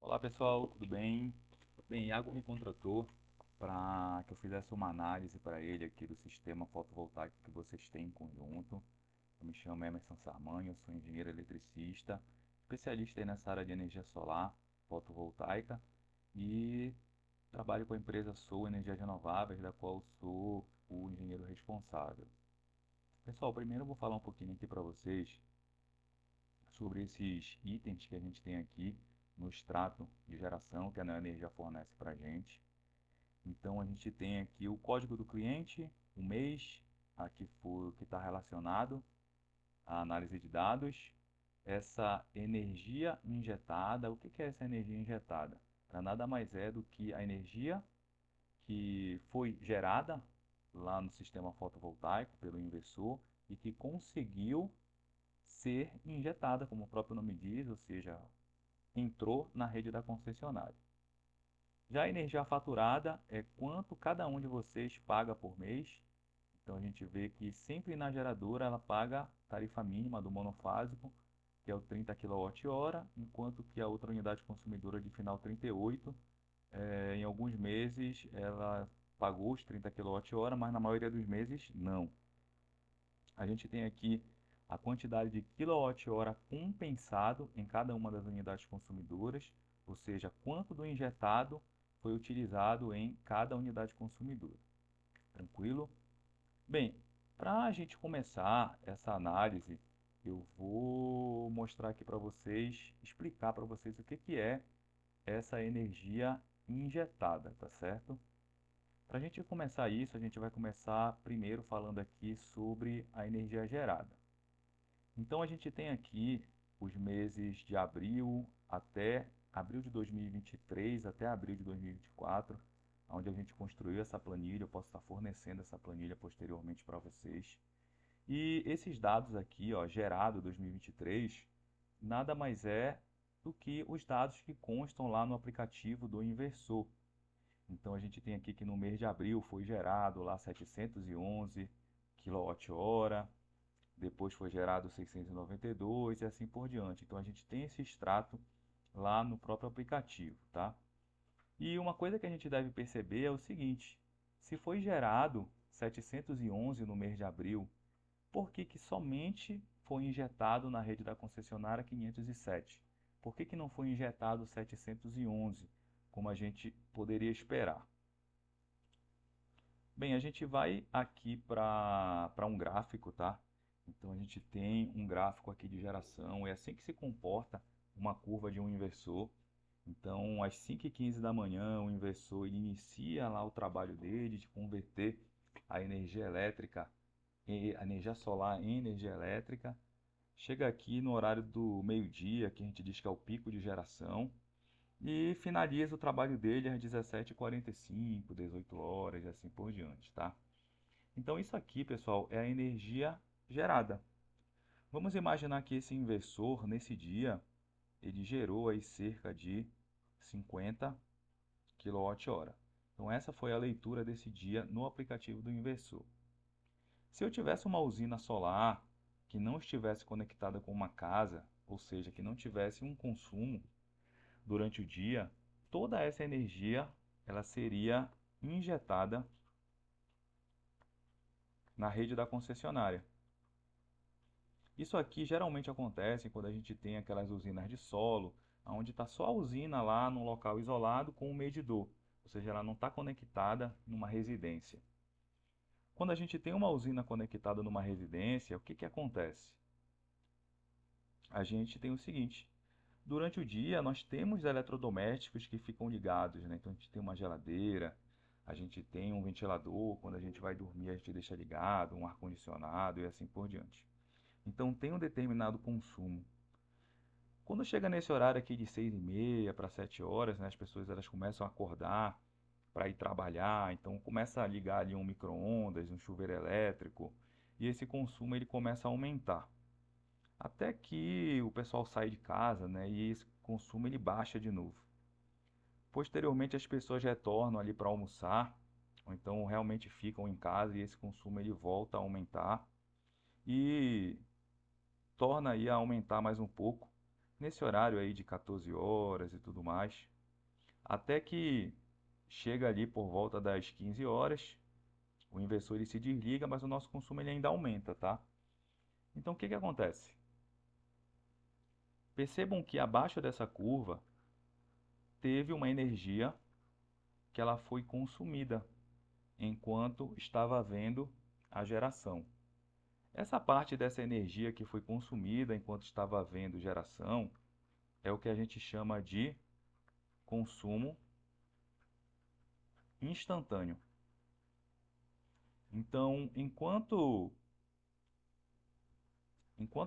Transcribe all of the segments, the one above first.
Olá pessoal, tudo bem? Bem, Iago me contratou para que eu fizesse uma análise para ele aqui do sistema fotovoltaico que vocês têm em conjunto. Eu me chamo Emerson Sarmanho, eu sou engenheiro eletricista, especialista aí nessa área de energia solar fotovoltaica e trabalho com a empresa Sul Energias Renováveis, da qual sou o engenheiro responsável. Pessoal, primeiro eu vou falar um pouquinho aqui para vocês sobre esses itens que a gente tem aqui no extrato de geração que a Neoenergia fornece para a gente. Então a gente tem aqui o código do cliente, o mês, aqui foi o que está relacionado à análise de dados, essa energia injetada. O que é essa energia injetada? Ela nada mais é do que a energia que foi gerada lá no sistema fotovoltaico pelo inversor e que conseguiu ser injetada, como o próprio nome diz, ou seja, entrou na rede da concessionária. Já a energia faturada é quanto cada um de vocês paga por mês. Então a gente vê que sempre na geradora ela paga tarifa mínima do monofásico, que é o 30 kWh, enquanto que a outra unidade consumidora de final 38, em alguns meses ela pagou os 30 kWh, mas na maioria dos meses não. A gente tem aqui a quantidade de quilowatt-hora compensado em cada uma das unidades consumidoras, ou seja, quanto do injetado foi utilizado em cada unidade consumidora. Tranquilo? Bem, para a gente começar essa análise, eu vou mostrar aqui para vocês, explicar para vocês o que é essa energia injetada, tá certo? Para a gente começar isso, a gente vai começar primeiro falando aqui sobre a energia gerada. Então a gente tem aqui os meses de abril até abril de 2023 até abril de 2024, onde a gente construiu essa planilha. Eu posso estar fornecendo essa planilha posteriormente para vocês. E esses dados aqui, ó, gerado 2023, nada mais é do que os dados que constam lá no aplicativo do inversor. Então a gente tem aqui que no mês de abril foi gerado lá 711 kWh, depois foi gerado 692 e assim por diante. Então a gente tem esse extrato lá no próprio aplicativo, tá? E uma coisa que a gente deve perceber é o seguinte: se foi gerado 711 no mês de abril, por que que somente foi injetado na rede da concessionária 507? Por que que não foi injetado 711, como a gente poderia esperar? Bem, a gente vai aqui para um gráfico, tá? Então a gente tem um gráfico aqui de geração, é assim que se comporta uma curva de um inversor. Então, às 5h15 da manhã, o inversor ele inicia lá o trabalho dele de converter a energia elétrica, a energia solar em energia elétrica. Chega aqui no horário do meio-dia, que a gente diz que é o pico de geração, e finaliza o trabalho dele às 17h45, 18 horas e assim por diante, tá? Então isso aqui, pessoal, é a energia gerada. Vamos imaginar que esse inversor, nesse dia, ele gerou aí cerca de 50 kWh. Então essa foi a leitura desse dia no aplicativo do inversor. Se eu tivesse uma usina solar que não estivesse conectada com uma casa, ou seja, que não tivesse um consumo durante o dia, toda essa energia ela seria injetada na rede da concessionária. Isso aqui geralmente acontece quando a gente tem aquelas usinas de solo, onde está só a usina lá num local isolado com um medidor, ou seja, ela não está conectada numa residência. Quando a gente tem uma usina conectada numa residência, o que que acontece? A gente tem o seguinte: durante o dia nós temos eletrodomésticos que ficam ligados, né? Então a gente tem uma geladeira, a gente tem um ventilador, quando a gente vai dormir a gente deixa ligado, um ar-condicionado e assim por diante. Então tem um determinado consumo. Quando chega nesse horário aqui de 6h30 para 7 horas, né, as pessoas elas começam a acordar para ir trabalhar, então começa a ligar ali um micro-ondas, um chuveiro elétrico, e esse consumo ele começa a aumentar. Até que o pessoal sai de casa, né, e esse consumo ele baixa de novo. Posteriormente as pessoas retornam ali para almoçar, ou então realmente ficam em casa e esse consumo ele volta a aumentar e torna aí a aumentar mais um pouco nesse horário aí de 14 horas e tudo mais, até que chega ali por volta das 15 horas, o inversor ele se desliga, mas o nosso consumo ele ainda aumenta, tá? Então o que que acontece? Percebam que abaixo dessa curva teve uma energia que ela foi consumida enquanto estava havendo a geração. Essa parte dessa energia que foi consumida enquanto estava havendo geração é o que a gente chama de consumo instantâneo. Então, enquanto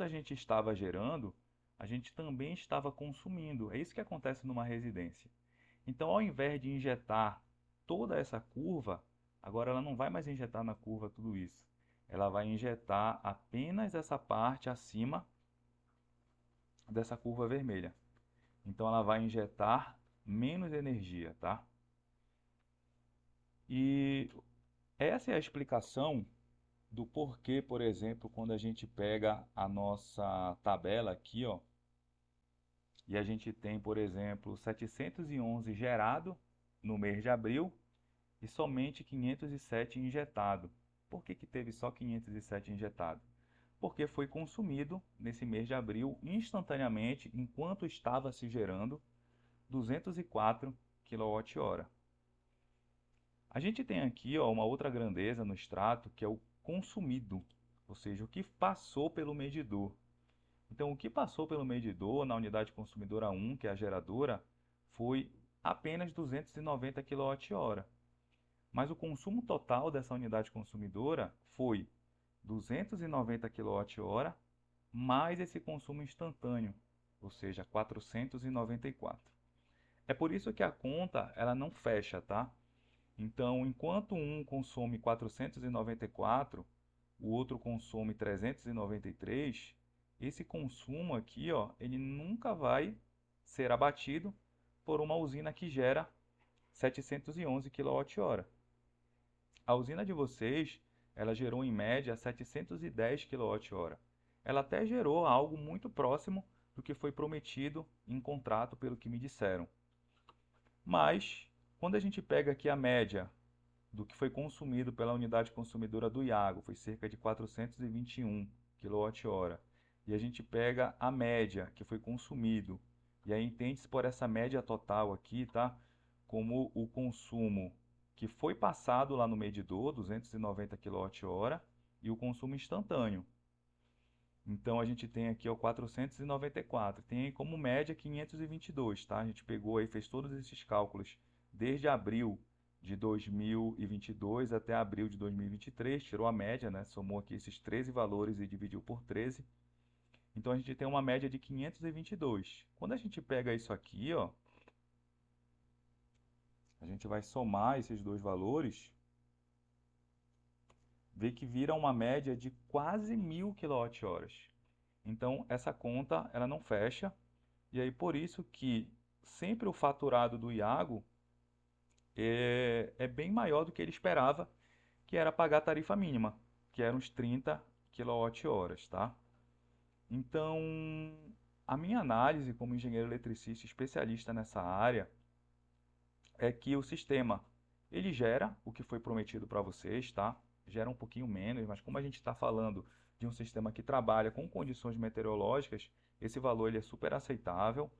a gente estava gerando, a gente também estava consumindo. É isso que acontece numa residência. Então, ao invés de injetar toda essa curva, agora ela não vai mais injetar na curva tudo isso. Ela vai injetar apenas essa parte acima dessa curva vermelha. Então, ela vai injetar menos energia, tá? E essa é a explicação do porquê, por exemplo, quando a gente pega a nossa tabela aqui, ó, e a gente tem, por exemplo, 711 gerado no mês de abril e somente 507 injetado. Por que que teve só 507 injetado? Porque foi consumido nesse mês de abril instantaneamente, enquanto estava se gerando 204 kWh. A gente tem aqui, ó, uma outra grandeza no extrato, que é o consumido, ou seja, o que passou pelo medidor. Então, o que passou pelo medidor na unidade consumidora 1, que é a geradora, foi apenas 290 kWh. Mas o consumo total dessa unidade consumidora foi 290 kWh mais esse consumo instantâneo, ou seja, 494. É por isso que a conta ela não fecha, tá? Então, enquanto um consome 494, o outro consome 393, esse consumo aqui, ó, ele nunca vai ser abatido por uma usina que gera 711 kWh. A usina de vocês, ela gerou em média 710 kWh. Ela até gerou algo muito próximo do que foi prometido em contrato, pelo que me disseram. Mas, quando a gente pega aqui a média do que foi consumido pela unidade consumidora do Iago, foi cerca de 421 kWh. E a gente pega a média que foi consumido, e aí entende-se por essa média total aqui, tá? Como o consumo que foi passado lá no medidor, 290 kWh, e o consumo instantâneo. Então a gente tem aqui o 494, tem como média 522, tá? A gente pegou aí, fez todos esses cálculos desde abril de 2022 até abril de 2023, tirou a média, né? Somou aqui esses 13 valores e dividiu por 13. Então a gente tem uma média de 522. Quando a gente pega isso aqui, ó, a gente vai somar esses dois valores, vê que vira uma média de quase 1000 kWh. Então essa conta ela não fecha, e aí por isso que sempre o faturado do Iago é bem maior do que ele esperava, que era pagar a tarifa mínima, que eram uns 30 kWh, tá? Então, a minha análise como engenheiro eletricista especialista nessa área é que o sistema ele gera o que foi prometido para vocês, tá? Gera um pouquinho menos, mas como a gente está falando de um sistema que trabalha com condições meteorológicas, esse valor ele é super aceitável,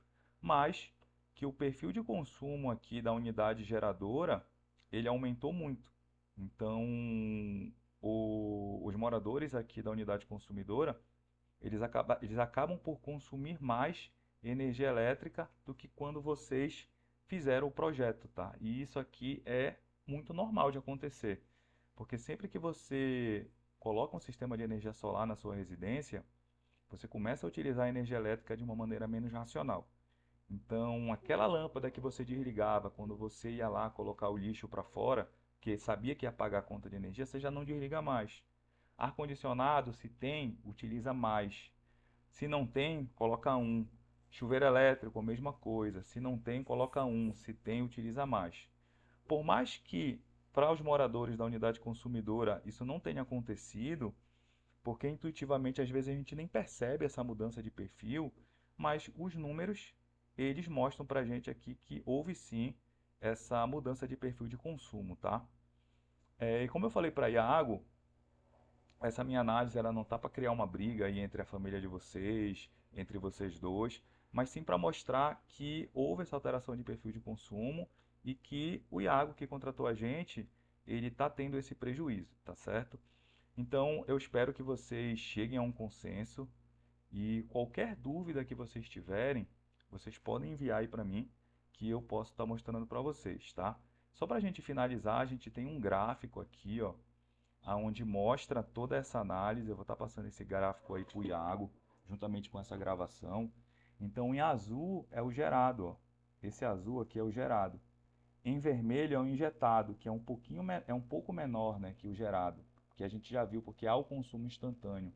mas que o perfil de consumo aqui da unidade geradora ele aumentou muito. Então, os moradores aqui da unidade consumidora eles acabam por consumir mais energia elétrica do que quando vocês fizeram o projeto, tá? E isso aqui é muito normal de acontecer, porque sempre que você coloca um sistema de energia solar na sua residência, você começa a utilizar a energia elétrica de uma maneira menos racional. Então, aquela lâmpada que você desligava quando você ia lá colocar o lixo para fora, que sabia que ia pagar a conta de energia, você já não desliga mais. Ar-condicionado, se tem, utiliza mais. Se não tem, coloca um. Chuveiro elétrico, a mesma coisa. Se não tem, coloca um. Se tem, utiliza mais. Por mais que para os moradores da unidade consumidora isso não tenha acontecido, porque intuitivamente às vezes a gente nem percebe essa mudança de perfil, mas os números, eles mostram para a gente aqui que houve sim essa mudança de perfil de consumo, tá? E como eu falei para Iago, essa minha análise ela não tá para criar uma briga aí entre a família de vocês, entre vocês dois, mas sim para mostrar que houve essa alteração de perfil de consumo e que o Iago que contratou a gente, ele está tendo esse prejuízo, tá certo? Então, eu espero que vocês cheguem a um consenso e qualquer dúvida que vocês tiverem, vocês podem enviar aí para mim, que eu posso estar mostrando para vocês, tá? Só para a gente finalizar, a gente tem um gráfico aqui, ó, onde mostra toda essa análise. Eu vou estar passando esse gráfico aí para o Iago, juntamente com essa gravação. Então, em azul é o gerado, ó. Esse azul aqui é o gerado. Em vermelho é o injetado, que é um pouco menor, né, que o gerado, que a gente já viu, porque há o consumo instantâneo.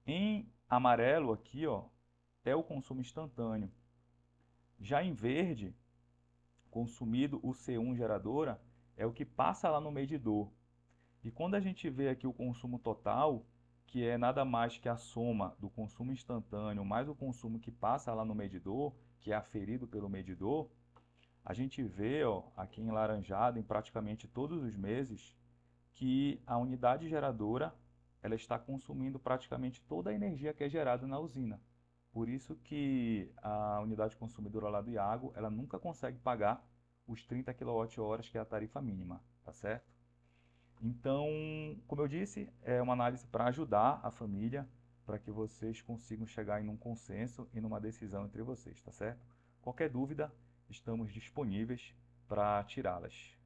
Em amarelo aqui, ó, é o consumo instantâneo. Já em verde, consumido o C1 geradora, é o que passa lá no medidor. E quando a gente vê aqui o consumo total, que é nada mais que a soma do consumo instantâneo mais o consumo que passa lá no medidor, que é aferido pelo medidor, a gente vê, ó, aqui em laranjado, em praticamente todos os meses, que a unidade geradora ela está consumindo praticamente toda a energia que é gerada na usina. Por isso que a unidade consumidora lá do Iago, ela nunca consegue pagar os 30 kWh, que é a tarifa mínima, tá certo? Então, como eu disse, é uma análise para ajudar a família, para que vocês consigam chegar em um consenso e numa decisão entre vocês, tá certo? Qualquer dúvida, estamos disponíveis para tirá-las.